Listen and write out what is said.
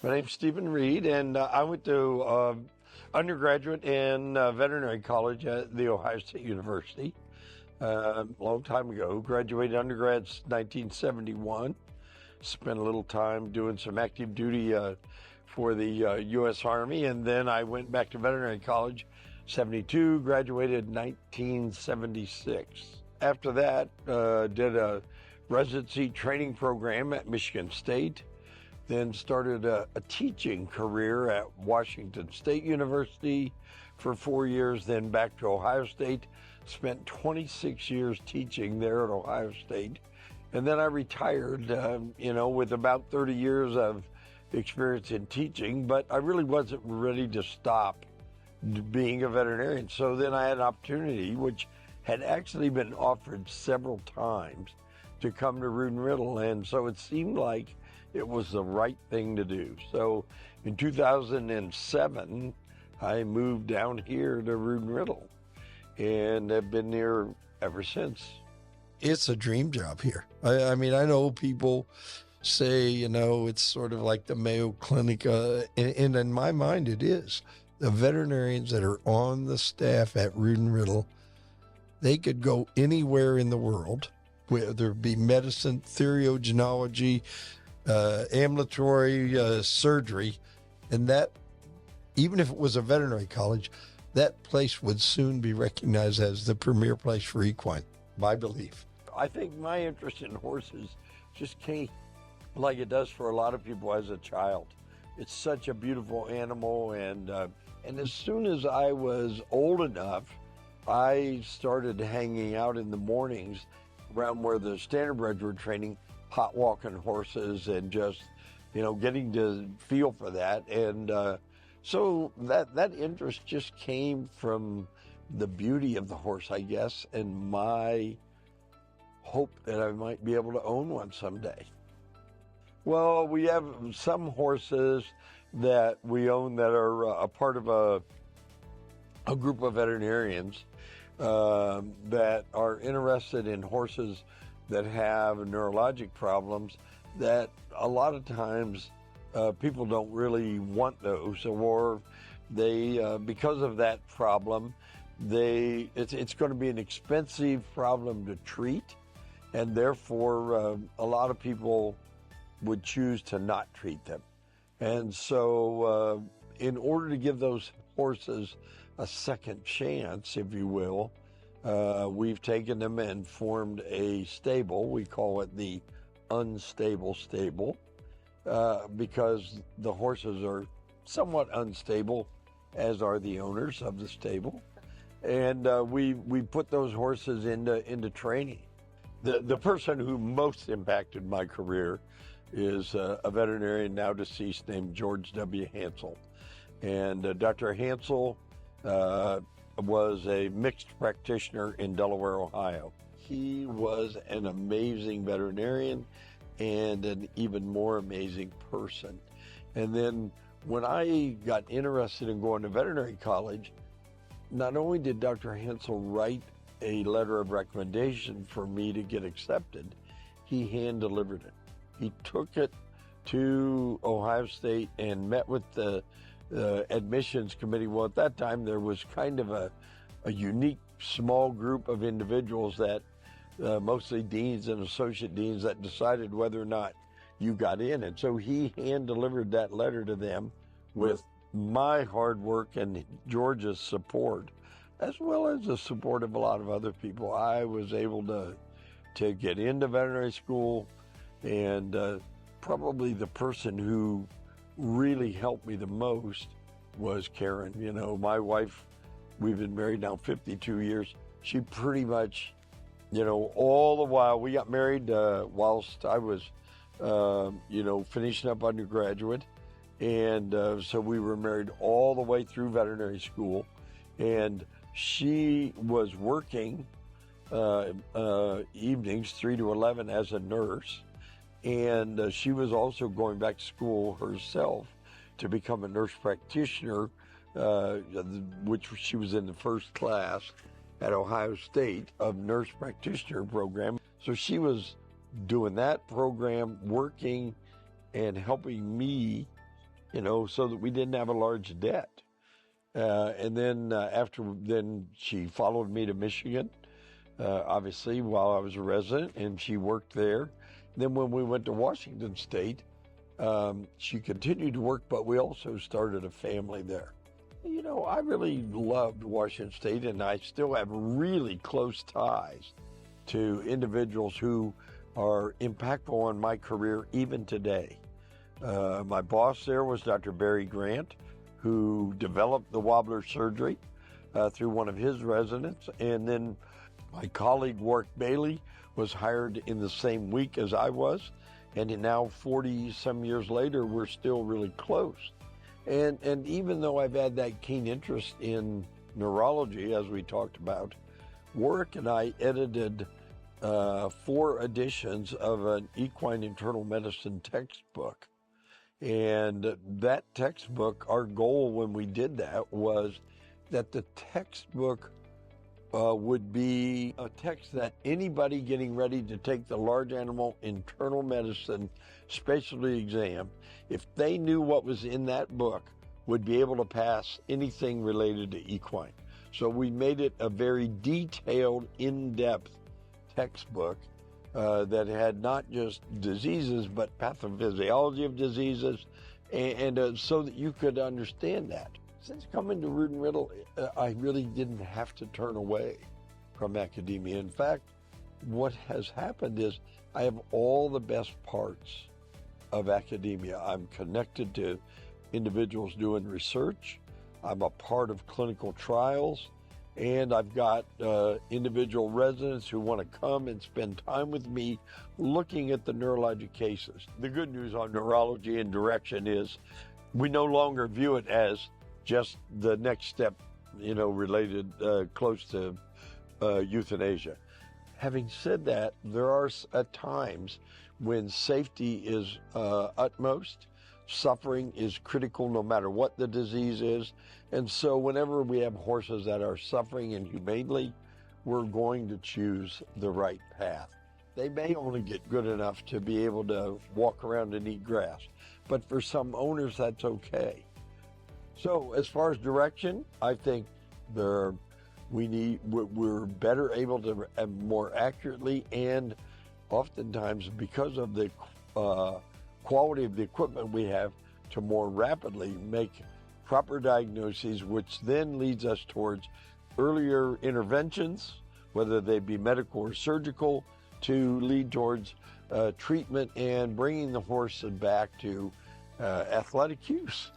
My name's Stephen Reed, and I went to undergraduate in veterinary college at The Ohio State University a long time ago. Graduated undergrad 1971. Spent a little time doing some active duty for the U.S. Army, and then I went back to veterinary college 72, graduated 1976. After that, did a residency training program at Michigan State. Then started a teaching career at Washington State University for 4 years, then back to Ohio State. Spent 26 years teaching there at Ohio State. And then I retired, with about 30 years of experience in teaching, but I really wasn't ready to stop being a veterinarian. So then I had an opportunity, which had actually been offered several times, to come to Rood and Riddle. And so it seemed like it was the right thing to do. So in 2007, I moved down here to Rood and Riddle and have been here ever since. It's a dream job here. I mean, I know people say, it's sort of like the Mayo Clinic, and in my mind it is. The veterinarians that are on the staff at Rood and Riddle, they could go anywhere in the world, whether it be medicine, theriogenology, ambulatory surgery, and that, even if it was a veterinary college, that place would soon be recognized as the premier place for equine, my belief. I think my interest in horses just came like it does for a lot of people as a child. It's such a beautiful animal, and as soon as I was old enough, I started hanging out in the mornings around where the standardbreds were training, hot walking horses, and just, getting to feel for that. And so that interest just came from the beauty of the horse, I guess, and my hope that I might be able to own one someday. Well, we have some horses that we own that are a part of a group of veterinarians that are interested in horses that have neurologic problems that a lot of times people don't really want those, or they, because of that problem, it's going to be an expensive problem to treat, and therefore a lot of people would choose to not treat them. And so in order to give those horses a second chance, if you will, we've taken them and formed a stable. We call it the unstable stable because the horses are somewhat unstable, as are the owners of the stable. And we put those horses into training. The person who most impacted my career is a veterinarian now deceased named George W. Hansel. And Dr. Hansel was a mixed practitioner in Delaware, Ohio. He was an amazing veterinarian and an even more amazing person. And then when I got interested in going to veterinary college, not only did Dr. Hansel write a letter of recommendation for me to get accepted, he hand-delivered it. He took it to Ohio State and met with the admissions committee. Well, at that time, there was kind of a unique small group of individuals that, mostly deans and associate deans, that decided whether or not you got in. And so he hand-delivered that letter to them with my hard work and George's support, as well as the support of a lot of other people. I was able to get into veterinary school, and probably the person who really helped me the most was Karen. My wife, we've been married now 52 years. She pretty much, all the while, we got married whilst I was, finishing up undergraduate. And so we were married all the way through veterinary school. And she was working evenings 3 to 11 as a nurse. And she was also going back to school herself to become a nurse practitioner, which she was in the first class at Ohio State of nurse practitioner program. So she was doing that program, working and helping me so that we didn't have a large debt. And then she followed me to Michigan, obviously, while I was a resident, and she worked there. Then when we went to Washington State, she continued to work, but we also started a family there. I really loved Washington State, and I still have really close ties to individuals who are impactful on my career even today. My boss there was Dr. Barry Grant, who developed the wobbler surgery through one of his residents. And then my colleague, Warwick Bailey, was hired in the same week as I was. And now 40-some years later, we're still really close. And even though I've had that keen interest in neurology, as we talked about, Warwick and I edited 4 editions of an equine internal medicine textbook. And that textbook, our goal when we did that was that the textbook would be a text that anybody getting ready to take the large animal internal medicine specialty exam, if they knew what was in that book, would be able to pass anything related to equine. So we made it a very detailed, in-depth textbook that had not just diseases, but pathophysiology of diseases, and so that you could understand that. Since coming to Rood and Riddle, I really didn't have to turn away from academia. In fact, what has happened is I have all the best parts of academia. I'm connected to individuals doing research. I'm a part of clinical trials. And I've got individual residents who want to come and spend time with me looking at the neurologic cases. The good news on neurology and direction is we no longer view it as just the next step, related close to euthanasia. Having said that, there are at times when safety is utmost. Suffering is critical no matter what the disease is. And so whenever we have horses that are suffering inhumanely, we're going to choose the right path. They may only get good enough to be able to walk around and eat grass, but for some owners, that's okay. So as far as direction, I think we're better able to more accurately, and oftentimes because of the quality of the equipment we have, to more rapidly make proper diagnoses, which then leads us towards earlier interventions, whether they be medical or surgical, to lead towards treatment and bringing the horse back to athletic use.